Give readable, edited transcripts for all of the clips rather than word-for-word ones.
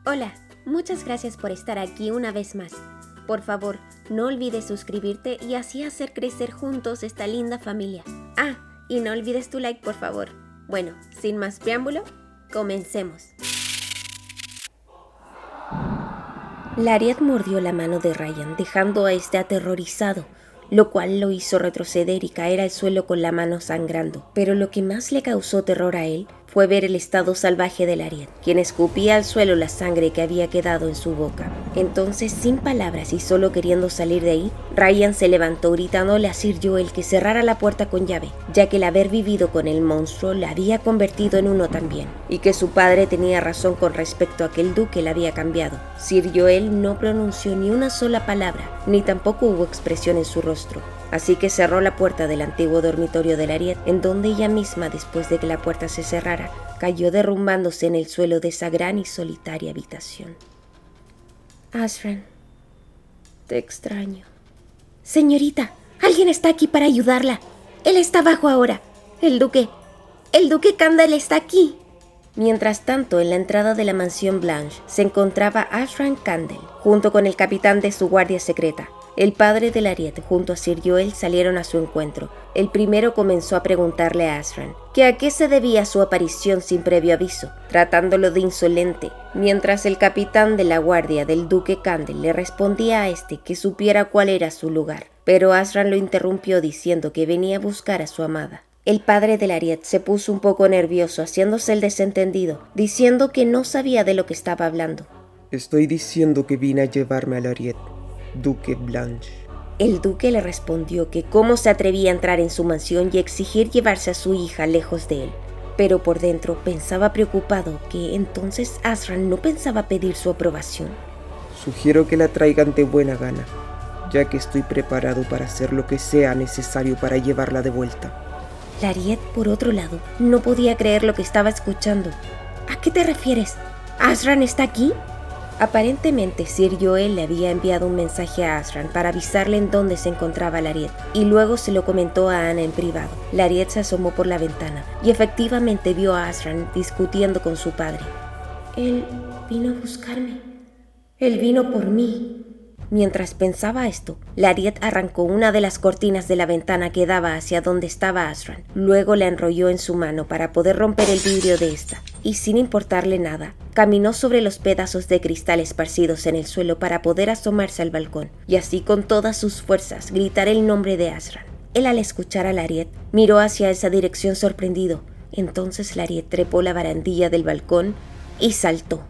Hola, muchas gracias por estar aquí una vez más. Por favor, no olvides suscribirte y así hacer crecer juntos esta linda familia. Ah, y no olvides tu like, por favor. Bueno, sin más preámbulo, comencemos. Lariat mordió la mano de Ryan, dejando a este aterrorizado, lo cual lo hizo retroceder y caer al suelo con la mano sangrando. Pero lo que más le causó terror a él fue ver el estado salvaje de Lariat, quien escupía al suelo la sangre que había quedado en su boca. Entonces, sin palabras y solo queriendo salir de ahí, Ryan se levantó gritándole a Sir Joel que cerrara la puerta con llave, ya que el haber vivido con el monstruo la había convertido en uno también, y que su padre tenía razón con respecto a que el duque la había cambiado. Sir Joel no pronunció ni una sola palabra, ni tampoco hubo expresión en su rostro. Así que cerró la puerta del antiguo dormitorio de Lariat, en donde ella misma, después de que la puerta se cerrara, cayó derrumbándose en el suelo de esa gran y solitaria habitación. Azran, te extraño. Señorita, alguien está aquí para ayudarla. Él está abajo ahora. El duque Candel está aquí. Mientras tanto, en la entrada de la mansión Blanche se encontraba Azran Candel, junto con el capitán de su guardia secreta. El padre de Lariat junto a Sir Joel salieron a su encuentro. El primero comenzó a preguntarle a Azran que a qué se debía su aparición sin previo aviso, tratándolo de insolente, mientras el capitán de la guardia del duque Candel le respondía a este que supiera cuál era su lugar. Pero Azran lo interrumpió diciendo que venía a buscar a su amada. El padre de Lariat se puso un poco nervioso, haciéndose el desentendido, diciendo que no sabía de lo que estaba hablando. Estoy diciendo que vine a llevarme a Lariat, Duque Blanche. El duque le respondió que cómo se atrevía a entrar en su mansión y exigir llevarse a su hija lejos de él. Pero por dentro pensaba preocupado que entonces Azran no pensaba pedir su aprobación. Sugiero que la traigan de buena gana, ya que estoy preparado para hacer lo que sea necesario para llevarla de vuelta. Lariat, por otro lado, no podía creer lo que estaba escuchando. ¿A qué te refieres? ¿Azran está aquí? Aparentemente, Sir Joel le había enviado un mensaje a Azran para avisarle en dónde se encontraba Lariat, y luego se lo comentó a Ana en privado. Lariat se asomó por la ventana y efectivamente vio a Azran discutiendo con su padre. Él vino a buscarme. Él vino por mí. Mientras pensaba esto, Lariat arrancó una de las cortinas de la ventana que daba hacia donde estaba Azran. Luego la enrolló en su mano para poder romper el vidrio de esta, y sin importarle nada, caminó sobre los pedazos de cristal esparcidos en el suelo para poder asomarse al balcón, y así con todas sus fuerzas gritar el nombre de Azran. Él, al escuchar a Lariat, miró hacia esa dirección sorprendido. Entonces Lariat trepó la barandilla del balcón y saltó.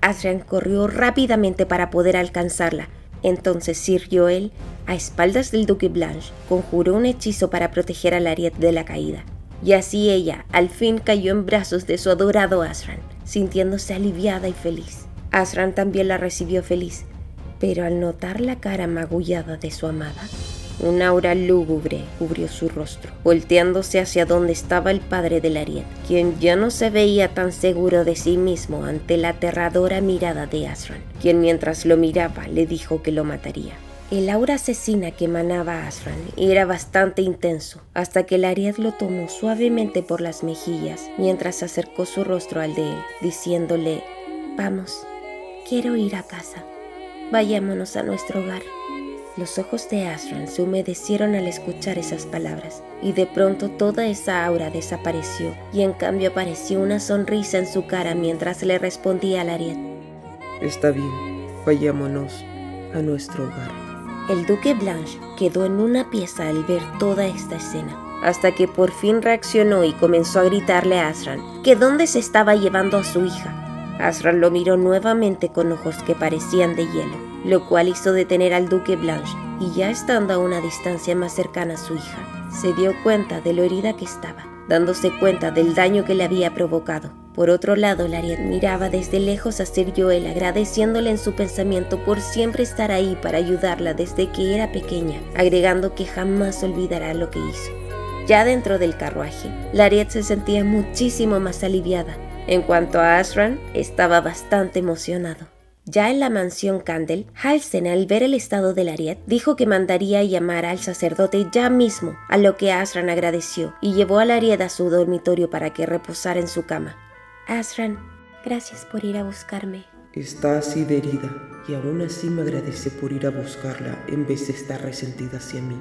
Azran corrió rápidamente para poder alcanzarla. Entonces Sir Joel, a espaldas del duque Blanche, conjuró un hechizo para proteger a Lariat de la caída. Y así ella, al fin, cayó en brazos de su adorado Azran, sintiéndose aliviada y feliz. Azran también la recibió feliz, pero al notar la cara magullada de su amada, un aura lúgubre cubrió su rostro, volteándose hacia donde estaba el padre de Lariat, quien ya no se veía tan seguro de sí mismo ante la aterradora mirada de Azran, quien mientras lo miraba le dijo que lo mataría. El aura asesina que emanaba Azran era bastante intenso, hasta que Lariat lo tomó suavemente por las mejillas mientras acercó su rostro al de él, diciéndole: «Vamos, quiero ir a casa. Vayámonos a nuestro hogar». Los ojos de Azran se humedecieron al escuchar esas palabras, y de pronto toda esa aura desapareció, y en cambio apareció una sonrisa en su cara mientras le respondía a Lariat: Está bien, vayámonos a nuestro hogar. El duque Blanche quedó en una pieza al ver toda esta escena, hasta que por fin reaccionó y comenzó a gritarle a Azran que dónde se estaba llevando a su hija. Azran lo miró nuevamente con ojos que parecían de hielo, lo cual hizo detener al duque Blanche, y ya estando a una distancia más cercana a su hija, se dio cuenta de lo herida que estaba, dándose cuenta del daño que le había provocado. Por otro lado, Lariat miraba desde lejos a Sir Joel, agradeciéndole en su pensamiento por siempre estar ahí para ayudarla desde que era pequeña, agregando que jamás olvidará lo que hizo. Ya dentro del carruaje, Lariat se sentía muchísimo más aliviada. En cuanto a Azran, estaba bastante emocionado. Ya en la mansión Candel, Halsen, al ver el estado de Lariat, dijo que mandaría llamar al sacerdote ya mismo, a lo que Azran agradeció y llevó a Lariat a su dormitorio para que reposara en su cama. Azran, gracias por ir a buscarme. Está así de herida y aún así me agradece por ir a buscarla en vez de estar resentida hacia mí.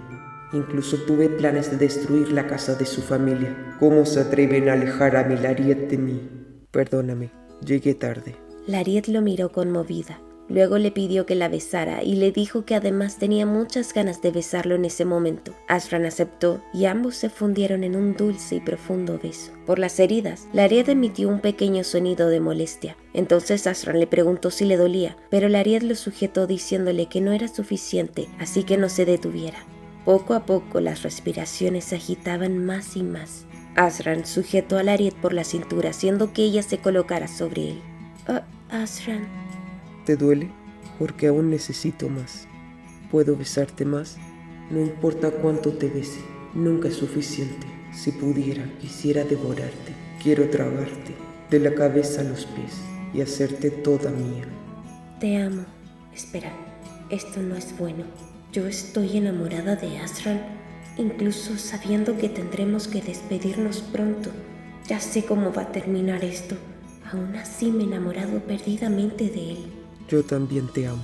Incluso tuve planes de destruir la casa de su familia. ¿Cómo se atreven a alejar a mi Lariet de mí? Perdóname, llegué tarde. Lariet lo miró conmovida. Luego le pidió que la besara y le dijo que además tenía muchas ganas de besarlo en ese momento. Asran aceptó y ambos se fundieron en un dulce y profundo beso. Por las heridas, Lariet emitió un pequeño sonido de molestia. Entonces Asran le preguntó si le dolía, pero Lariet lo sujetó diciéndole que no era suficiente, así que no se detuviera. Poco a poco las respiraciones se agitaban más y más. Asran sujetó a Lariet por la cintura, haciendo que ella se colocara sobre él. Asran... ¿Te duele? Porque aún necesito más. ¿Puedo besarte más? No importa cuánto te bese, nunca es suficiente. Si pudiera, quisiera devorarte. Quiero tragarte, de la cabeza a los pies, y hacerte toda mía. Te amo. Espera, esto no es bueno. Yo estoy enamorada de Asran, incluso sabiendo que tendremos que despedirnos pronto. Ya sé cómo va a terminar esto. Aún así me he enamorado perdidamente de él. Yo también te amo.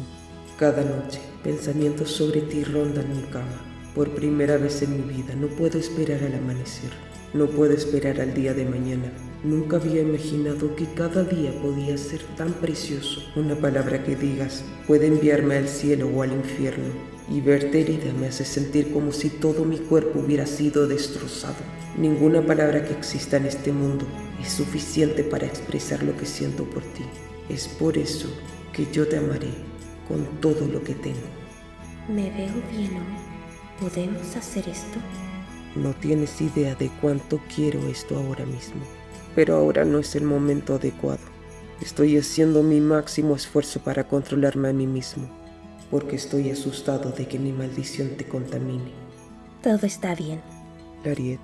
Cada noche, pensamientos sobre ti rondan mi cama. Por primera vez en mi vida, no puedo esperar al amanecer. No puedo esperar al día de mañana. Nunca había imaginado que cada día podía ser tan precioso. Una palabra que digas puede enviarme al cielo o al infierno. Y verte herida me hace sentir como si todo mi cuerpo hubiera sido destrozado. Ninguna palabra que exista en este mundo es suficiente para expresar lo que siento por ti. Es por eso que yo te amaré con todo lo que tengo. Me veo bien hoy. ¿Podemos hacer esto? No tienes idea de cuánto quiero esto ahora mismo, pero ahora no es el momento adecuado. Estoy haciendo mi máximo esfuerzo para controlarme a mí mismo, porque estoy asustado de que mi maldición te contamine. Todo está bien. Lariet.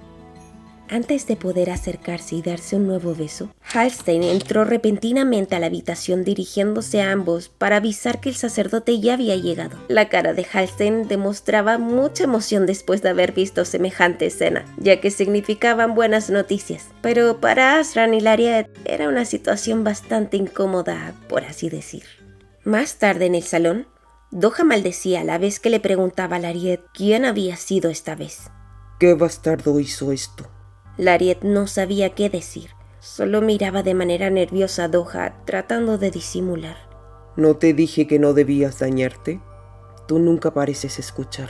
Antes de poder acercarse y darse un nuevo beso, Halstein entró repentinamente a la habitación dirigiéndose a ambos para avisar que el sacerdote ya había llegado. La cara de Halstein demostraba mucha emoción después de haber visto semejante escena, ya que significaban buenas noticias. Pero para Asran y Lariet era una situación bastante incómoda, por así decir. Más tarde en el salón, Doha maldecía a la vez que le preguntaba a Lariet quién había sido esta vez. ¿Qué bastardo hizo esto? Lariet no sabía qué decir. Solo miraba de manera nerviosa a Doha, tratando de disimular. ¿No te dije que no debías dañarte? Tú nunca pareces escuchar.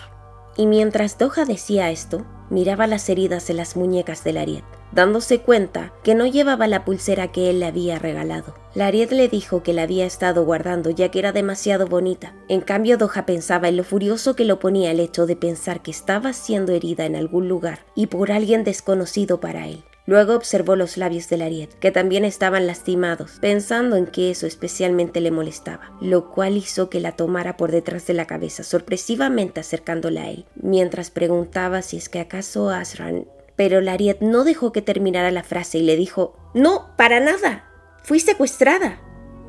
Y mientras Doha decía esto, miraba las heridas en las muñecas de Lariet, dándose cuenta que no llevaba la pulsera que él le había regalado. Lariet le dijo que la había estado guardando ya que era demasiado bonita. En cambio, Doha pensaba en lo furioso que lo ponía el hecho de pensar que estaba siendo herida en algún lugar y por alguien desconocido para él. Luego observó los labios de Lariet, que también estaban lastimados, pensando en que eso especialmente le molestaba, lo cual hizo que la tomara por detrás de la cabeza, sorpresivamente acercándola a él, mientras preguntaba si es que acaso Asran... Pero Lariet no dejó que terminara la frase y le dijo: «No, para nada. Fui secuestrada».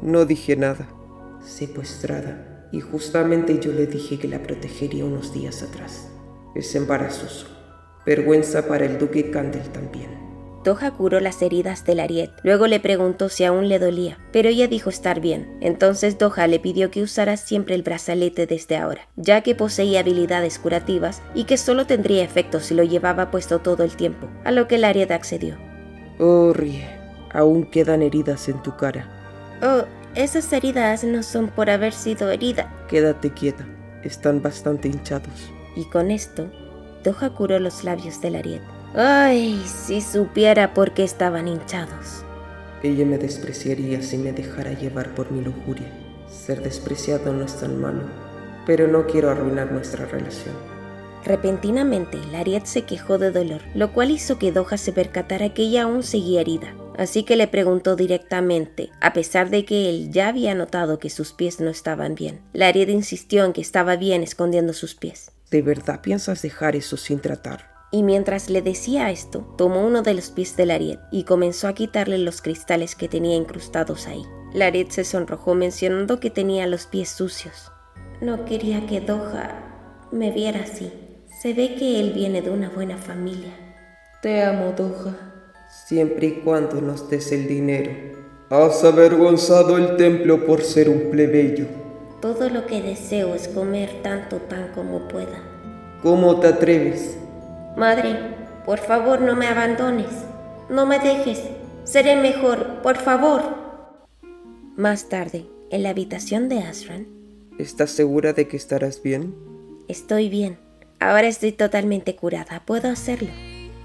No dije nada. Secuestrada. Y justamente yo le dije que la protegería unos días atrás. Es embarazoso. Vergüenza para el duque Candel también. Doha curó las heridas de Lariet. Luego le preguntó si aún le dolía, pero ella dijo estar bien. Entonces Doha le pidió que usara siempre el brazalete desde ahora, ya que poseía habilidades curativas y que solo tendría efecto si lo llevaba puesto todo el tiempo, a lo que Lariet accedió. Oh, Rie, aún quedan heridas en tu cara. Oh, esas heridas no son por haber sido herida. Quédate quieta, están bastante hinchados. Y con esto, Doha curó los labios de Lariet. Ay, si supiera por qué estaban hinchados. Ella me despreciaría si me dejara llevar por mi lujuria. Ser despreciado no es tan malo, pero no quiero arruinar nuestra relación. Repentinamente, Lariet se quejó de dolor, lo cual hizo que Doha se percatara que ella aún seguía herida. Así que le preguntó directamente, a pesar de que él ya había notado que sus pies no estaban bien. Lariet insistió en que estaba bien escondiendo sus pies. ¿De verdad piensas dejar eso sin tratar? Y mientras le decía esto, tomó uno de los pies de Lariet y comenzó a quitarle los cristales que tenía incrustados ahí. Lariet se sonrojó mencionando que tenía los pies sucios. No quería que Doha me viera así. Se ve que él viene de una buena familia. Te amo, Doha. Siempre y cuando nos des el dinero. Has avergonzado el templo por ser un plebeyo. Todo lo que deseo es comer tanto pan como pueda. ¿Cómo te atreves? Madre, por favor no me abandones. No me dejes. Seré mejor, por favor. Más tarde, en la habitación de Azran. ¿Estás segura de que estarás bien? Estoy bien. Ahora estoy totalmente curada. Puedo hacerlo.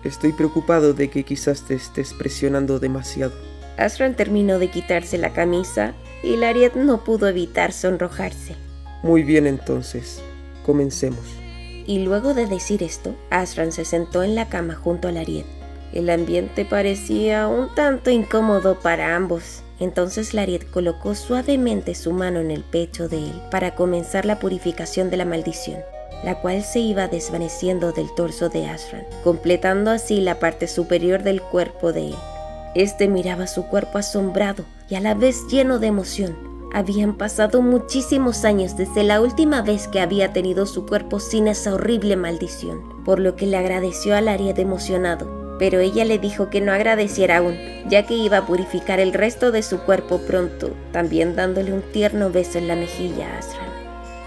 Estoy preocupado de que quizás te estés presionando demasiado. Azran terminó de quitarse la camisa y Lariet no pudo evitar sonrojarse. Muy bien, entonces. Comencemos. Y luego de decir esto, Azran se sentó en la cama junto a Lariet. El ambiente parecía un tanto incómodo para ambos. Entonces Lariet colocó suavemente su mano en el pecho de él para comenzar la purificación de la maldición, la cual se iba desvaneciendo del torso de Azran, completando así la parte superior del cuerpo de él. Este miraba su cuerpo asombrado y a la vez lleno de emoción. Habían pasado muchísimos años desde la última vez que había tenido su cuerpo sin esa horrible maldición, por lo que le agradeció a Lariet emocionado. Pero ella le dijo que no agradeciera aún, ya que iba a purificar el resto de su cuerpo pronto, también dándole un tierno beso en la mejilla a Azran.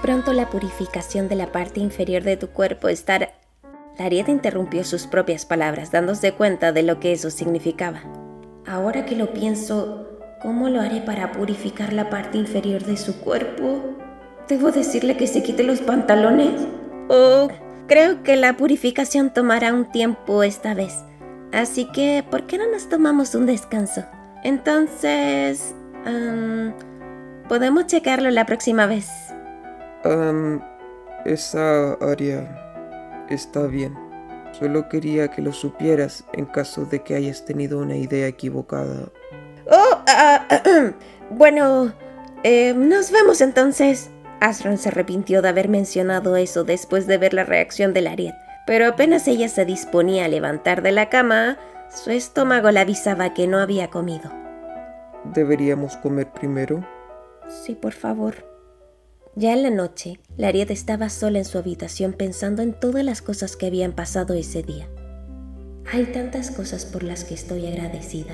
Pronto la purificación de la parte inferior de tu cuerpo estará... Lariet interrumpió sus propias palabras, dándose cuenta de lo que eso significaba. Ahora que lo pienso, ¿cómo lo haré para purificar la parte inferior de su cuerpo? ¿Debo decirle que se quite los pantalones? Oh, creo que la purificación tomará un tiempo esta vez. Así que, ¿por qué no nos tomamos un descanso? Entonces, podemos checarlo la próxima vez. Esa área está bien. Solo quería que lo supieras en caso de que hayas tenido una idea equivocada. Bueno, nos vemos entonces. Azran se arrepintió de haber mencionado eso después de ver la reacción de Lariet, pero apenas ella se disponía a levantar de la cama, su estómago le avisaba que no había comido. ¿Deberíamos comer primero? Sí, por favor. Ya en la noche, Lariet estaba sola en su habitación pensando en todas las cosas que habían pasado ese día. Hay tantas cosas por las que estoy agradecida,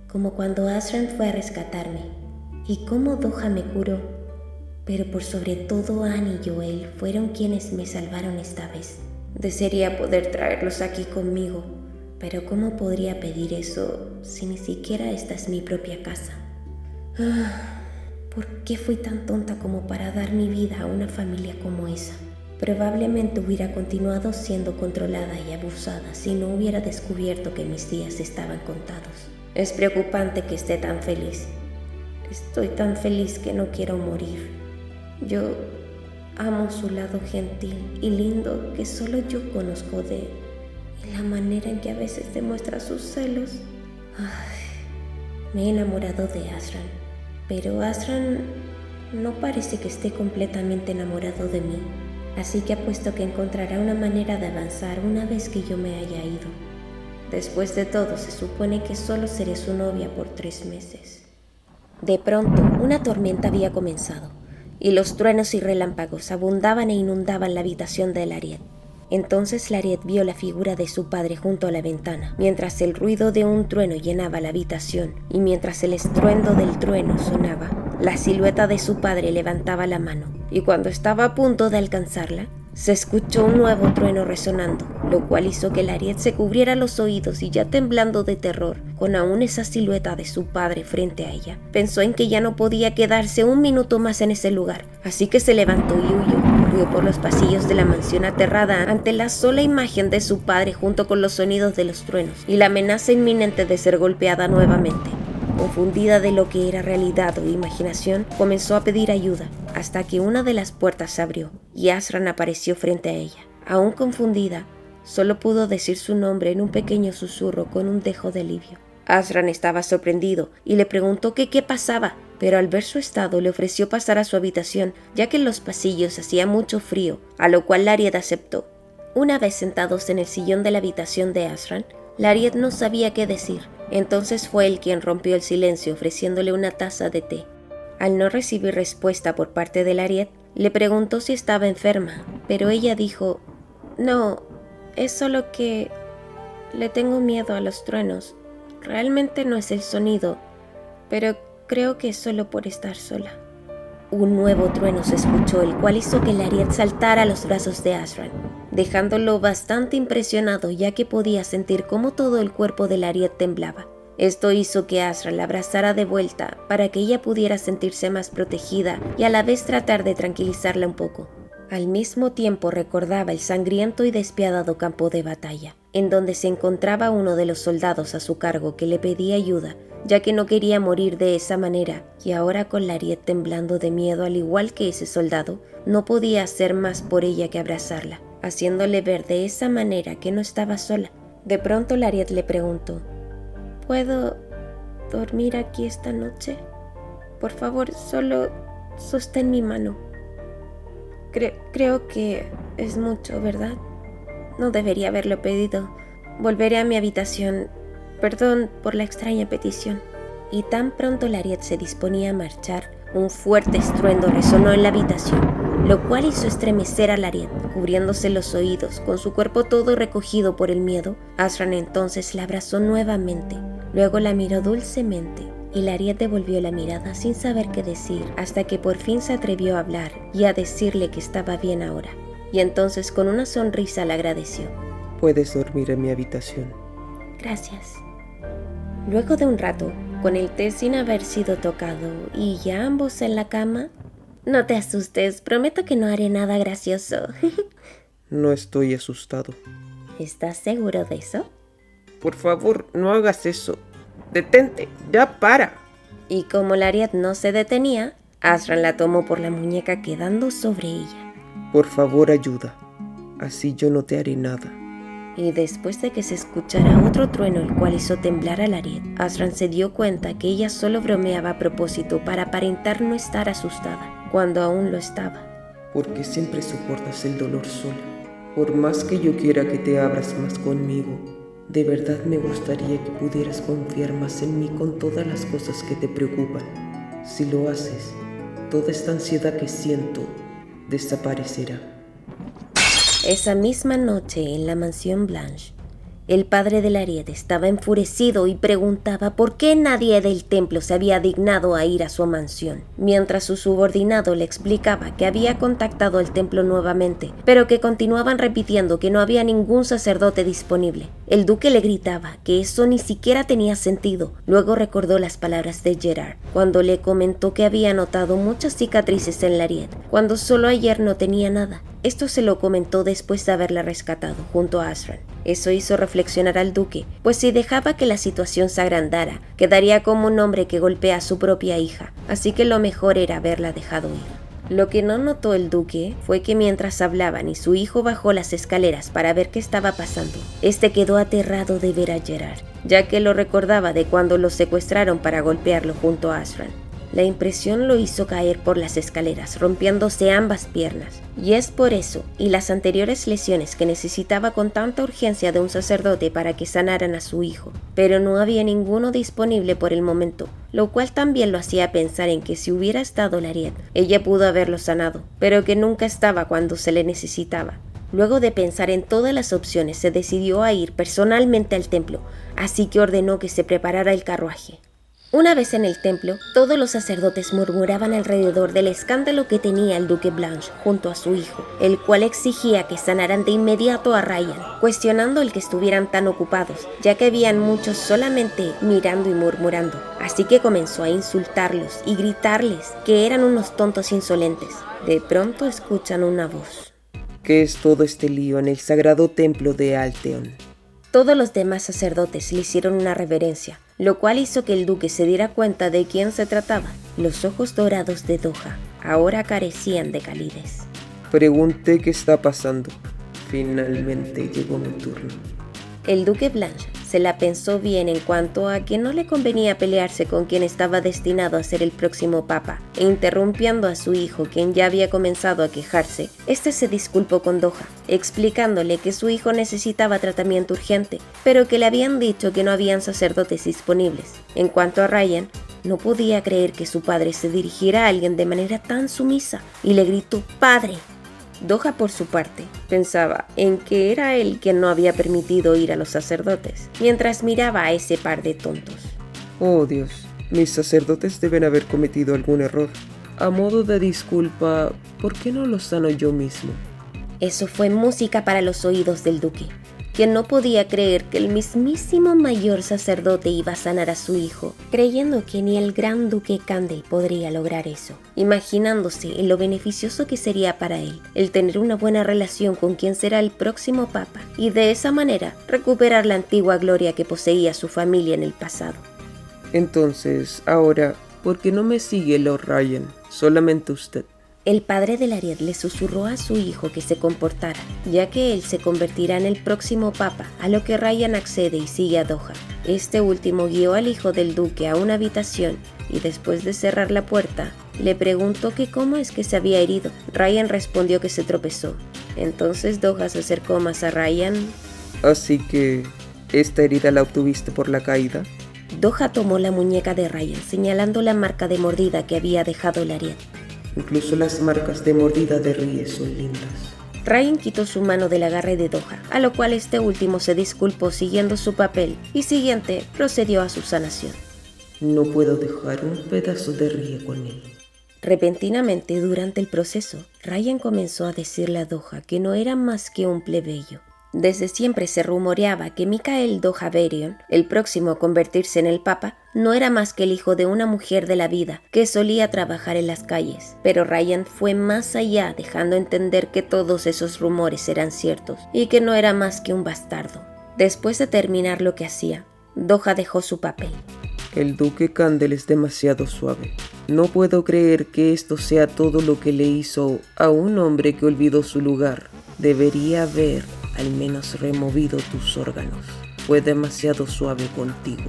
como cuando Azran fue a rescatarme y cómo Doha me curó, pero por sobre todo Annie y Joel fueron quienes me salvaron esta vez. Desearía poder traerlos aquí conmigo, pero ¿cómo podría pedir eso si ni siquiera esta es mi propia casa? ¿Por qué fui tan tonta como para dar mi vida a una familia como esa? Probablemente hubiera continuado siendo controlada y abusada si no hubiera descubierto que mis días estaban contados. Es preocupante que esté tan feliz. Estoy tan feliz que no quiero morir. Yo amo su lado gentil y lindo que solo yo conozco de él, y la manera en que a veces demuestra sus celos. Me he enamorado de Azran, pero Azran no parece que esté completamente enamorado de mí, así que apuesto que encontrará una manera de avanzar una vez que yo me haya ido. Después de todo, se supone que solo seré su novia por 3 meses. De pronto, una tormenta había comenzado, y los truenos y relámpagos abundaban e inundaban la habitación de Lariet. Entonces Lariet vio la figura de su padre junto a la ventana, mientras el ruido de un trueno llenaba la habitación, y mientras el estruendo del trueno sonaba, la silueta de su padre levantaba la mano, y cuando estaba a punto de alcanzarla, se escuchó un nuevo trueno resonando, lo cual hizo que Lariet se cubriera los oídos y ya temblando de terror, con aún esa silueta de su padre frente a ella, pensó en que ya no podía quedarse un minuto más en ese lugar, así que se levantó y huyó. Corrió por los pasillos de la mansión aterrada ante la sola imagen de su padre junto con los sonidos de los truenos y la amenaza inminente de ser golpeada nuevamente. Confundida de lo que era realidad o imaginación, comenzó a pedir ayuda, hasta que una de las puertas se abrió y Azran apareció frente a ella. Aún confundida, solo pudo decir su nombre en un pequeño susurro con un dejo de alivio. Azran estaba sorprendido y le preguntó que qué pasaba, pero al ver su estado le ofreció pasar a su habitación, ya que en los pasillos hacía mucho frío, a lo cual Lariet aceptó. Una vez sentados en el sillón de la habitación de Azran, Lariet no sabía qué decir. Entonces fue él quien rompió el silencio ofreciéndole una taza de té. Al no recibir respuesta por parte de Lariet, le preguntó si estaba enferma, pero ella dijo: «No, es solo que le tengo miedo a los truenos. Realmente no es el sonido, pero creo que es solo por estar sola. Un nuevo trueno se escuchó, el cual hizo que Lariat saltara a los brazos de Azran, dejándolo bastante impresionado ya que podía sentir cómo todo el cuerpo de Lariat temblaba. Esto hizo que Azran la abrazara de vuelta para que ella pudiera sentirse más protegida y a la vez tratar de tranquilizarla un poco. Al mismo tiempo recordaba el sangriento y despiadado campo de batalla, en donde se encontraba uno de los soldados a su cargo que le pedía ayuda, ya que no quería morir de esa manera, y ahora con Lariat temblando de miedo al igual que ese soldado, no podía hacer más por ella que abrazarla, haciéndole ver de esa manera que no estaba sola. De pronto Lariat le preguntó: ¿puedo dormir aquí esta noche? Por favor, solo sostén mi mano. Creo que es mucho, ¿verdad? No debería haberlo pedido. Volveré a mi habitación. Perdón por la extraña petición. Y tan pronto Lariat se disponía a marchar, un fuerte estruendo resonó en la habitación, lo cual hizo estremecer a Lariat, cubriéndose los oídos, con su cuerpo todo recogido por el miedo. Azran entonces la abrazó nuevamente, luego la miró dulcemente, y Lariat devolvió la mirada sin saber qué decir, hasta que por fin se atrevió a hablar y a decirle que estaba bien ahora. Y entonces con una sonrisa le agradeció. Puedes dormir en mi habitación. Gracias. Luego de un rato, con el té sin haber sido tocado y ya ambos en la cama... No te asustes, prometo que no haré nada gracioso. No estoy asustado. ¿Estás seguro de eso? Por favor, no hagas eso. ¡Detente! ¡Ya para! Y como Lariat no se detenía, Azran la tomó por la muñeca quedando sobre ella. Por favor, ayuda. Así yo no te haré nada. Y después de que se escuchara otro trueno el cual hizo temblar a Lariat, Azran se dio cuenta que ella solo bromeaba a propósito para aparentar no estar asustada, cuando aún lo estaba. ¿Por qué siempre soportas el dolor sola? Por más que yo quiera que te abras más conmigo, de verdad me gustaría que pudieras confiar más en mí con todas las cosas que te preocupan. Si lo haces, toda esta ansiedad que siento desaparecerá. Esa misma noche en la mansión Blanche, el padre de Lariat estaba enfurecido y preguntaba por qué nadie del templo se había dignado a ir a su mansión, mientras su subordinado le explicaba que había contactado al templo nuevamente, pero que continuaban repitiendo que no había ningún sacerdote disponible. El duque le gritaba que eso ni siquiera tenía sentido. Luego recordó las palabras de Gerard, cuando le comentó que había notado muchas cicatrices en Lariat, cuando solo ayer no tenía nada. Esto se lo comentó después de haberla rescatado junto a Azran. Eso hizo reflexionar al duque, pues si dejaba que la situación se agrandara, quedaría como un hombre que golpea a su propia hija, así que lo mejor era haberla dejado ir. Lo que no notó el duque fue que mientras hablaban y su hijo bajó las escaleras para ver qué estaba pasando, este quedó aterrado de ver a Gerard, ya que lo recordaba de cuando lo secuestraron para golpearlo junto a Azran. La impresión lo hizo caer por las escaleras, rompiéndose ambas piernas. Y es por eso, y las anteriores lesiones, que necesitaba con tanta urgencia de un sacerdote para que sanaran a su hijo. Pero no había ninguno disponible por el momento, lo cual también lo hacía pensar en que si hubiera estado Lariat, ella pudo haberlo sanado, pero que nunca estaba cuando se le necesitaba. Luego de pensar en todas las opciones, se decidió a ir personalmente al templo, así que ordenó que se preparara el carruaje. Una vez en el templo, todos los sacerdotes murmuraban alrededor del escándalo que tenía el duque Blanche junto a su hijo, el cual exigía que sanaran de inmediato a Ryan, cuestionando el que estuvieran tan ocupados, ya que habían muchos solamente mirando y murmurando. Así que comenzó a insultarlos y gritarles que eran unos tontos insolentes. De pronto escuchan una voz. ¿Qué es todo este lío en el sagrado templo de Alteon? Todos los demás sacerdotes le hicieron una reverencia, lo cual hizo que el duque se diera cuenta de quién se trataba. Los ojos dorados de Doha ahora carecían de calidez. Pregunté qué está pasando. Finalmente llegó mi turno. El duque Blanche se la pensó bien en cuanto a que no le convenía pelearse con quien estaba destinado a ser el próximo papa, e interrumpiendo a su hijo, quien ya había comenzado a quejarse, este se disculpó con Doha, explicándole que su hijo necesitaba tratamiento urgente, pero que le habían dicho que no habían sacerdotes disponibles. En cuanto a Ryan, no podía creer que su padre se dirigiera a alguien de manera tan sumisa, y le gritó «¡Padre!». Doha, por su parte, pensaba en que era él quien no había permitido ir a los sacerdotes, mientras miraba a ese par de tontos. Oh Dios, Mis sacerdotes deben haber cometido algún error. A modo de disculpa, ¿por qué no lo sano yo mismo? Eso fue música para los oídos del duque, quien no podía creer que el mismísimo mayor sacerdote iba a sanar a su hijo, creyendo que ni el gran duque Candel podría lograr eso, imaginándose en lo beneficioso que sería para él el tener una buena relación con quien será el próximo papa y de esa manera recuperar la antigua gloria que poseía su familia en el pasado. Entonces, ahora, ¿por qué no me sigue Lord Ryan? Solamente usted. El padre de Lariet le susurró a su hijo que se comportara, ya que él se convertirá en el próximo papa, a lo que Ryan accede y sigue a Doha. Este último guió al hijo del duque a una habitación y después de cerrar la puerta, le preguntó que cómo es que se había herido. Ryan respondió que se tropezó. Entonces Doha se acercó más a Ryan. Así que, ¿esta herida la obtuviste por la caída? Doha tomó la muñeca de Ryan, señalando la marca de mordida que había dejado Lariet. Incluso las marcas de mordida de Rie son lindas. Ryan quitó su mano del agarre de Doha, a lo cual este último se disculpó siguiendo su papel y siguiente procedió a su sanación. No puedo dejar un pedazo de Rie con él. Repentinamente, durante el proceso, Ryan comenzó a decirle a Doha que no era más que un plebeyo. Desde siempre se rumoreaba que Michael Doha Berion, el próximo a convertirse en el papa, no era más que el hijo de una mujer de la vida que solía trabajar en las calles. Pero Ryan fue más allá, dejando entender que todos esos rumores eran ciertos y que no era más que un bastardo. Después de terminar lo que hacía, Doha dejó su papel. El duque Candel es demasiado suave. No puedo creer que esto sea todo lo que le hizo a un hombre que olvidó su lugar. Debería haber al menos removido tus órganos. Fue demasiado suave contigo.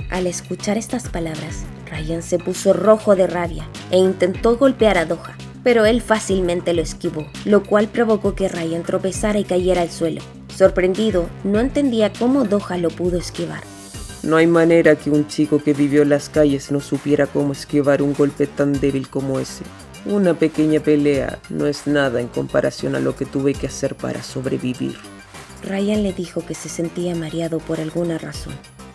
Al escuchar estas palabras, Ryan se puso rojo de rabia e intentó golpear a Doha, pero él fácilmente lo esquivó, lo cual provocó que Ryan tropezara y cayera al suelo. Sorprendido, no entendía cómo Doha lo pudo esquivar. No hay manera que un chico que vivió en las calles no supiera cómo esquivar un golpe tan débil como ese. Una pequeña pelea no es nada en comparación a lo que tuve que hacer para sobrevivir. Ryan le dijo que se sentía mareado por alguna razón.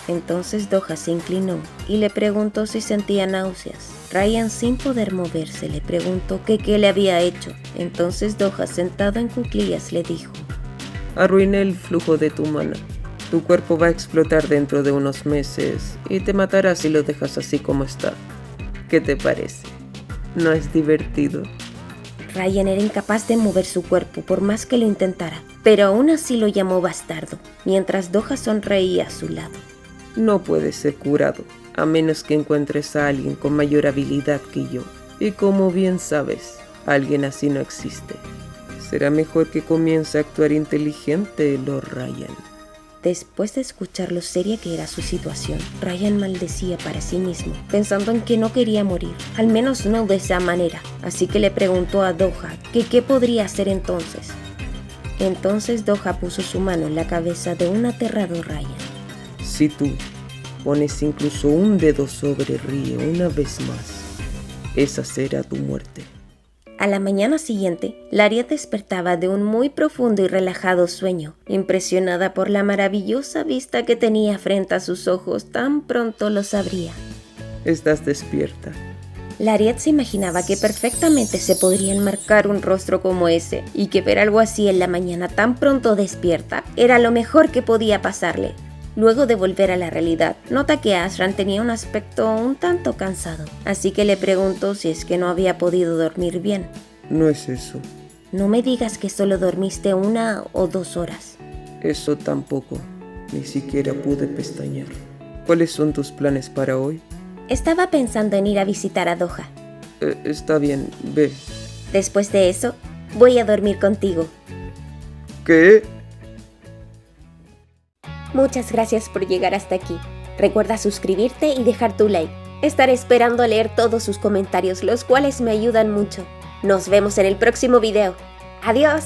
Entonces Doha se inclinó y le preguntó si sentía náuseas. Ryan, sin poder moverse, le preguntó que qué le había hecho. Entonces Doha, sentado en cuclillas, le dijo: Arruiné el flujo de tu mana. Tu cuerpo va a explotar dentro de unos meses y te matará si lo dejas así como está. ¿Qué te parece? ¿No es divertido? Ryan era incapaz de mover su cuerpo por más que lo intentara, pero aún así lo llamó bastardo, mientras Doha sonreía a su lado. No puede ser curado, a menos que encuentres a alguien con mayor habilidad que yo. Y como bien sabes, alguien así no existe. Será mejor que comience a actuar inteligente, Lord Ryan. Después de escuchar lo seria que era su situación, Ryan maldecía para sí mismo, pensando en que no quería morir, al menos no de esa manera, así que le preguntó a Doha que qué podría hacer entonces. Entonces Doha puso su mano en la cabeza de un aterrado Ryan. Si tú pones incluso un dedo sobre Rie una vez más, esa será tu muerte. A la mañana siguiente, Lariet despertaba de un muy profundo y relajado sueño, impresionada por la maravillosa vista que tenía frente a sus ojos. Tan pronto lo sabría. Estás despierta. Lariet se imaginaba que perfectamente se podría enmarcar un rostro como ese, y que ver algo así en la mañana tan pronto despierta era lo mejor que podía pasarle. Luego de volver a la realidad, nota que Ashran tenía un aspecto un tanto cansado, así que le preguntó si es que no había podido dormir bien. No es eso. No me digas que solo dormiste 1 o 2 horas. Eso tampoco. Ni siquiera pude pestañear. ¿Cuáles son tus planes para hoy? Estaba pensando en ir a visitar a Doha. Está bien, ve. Después de eso, voy a dormir contigo. ¿Qué? Muchas gracias por llegar hasta aquí. Recuerda suscribirte y dejar tu like. Estaré esperando leer todos sus comentarios, los cuales me ayudan mucho. Nos vemos en el próximo video. ¡Adiós!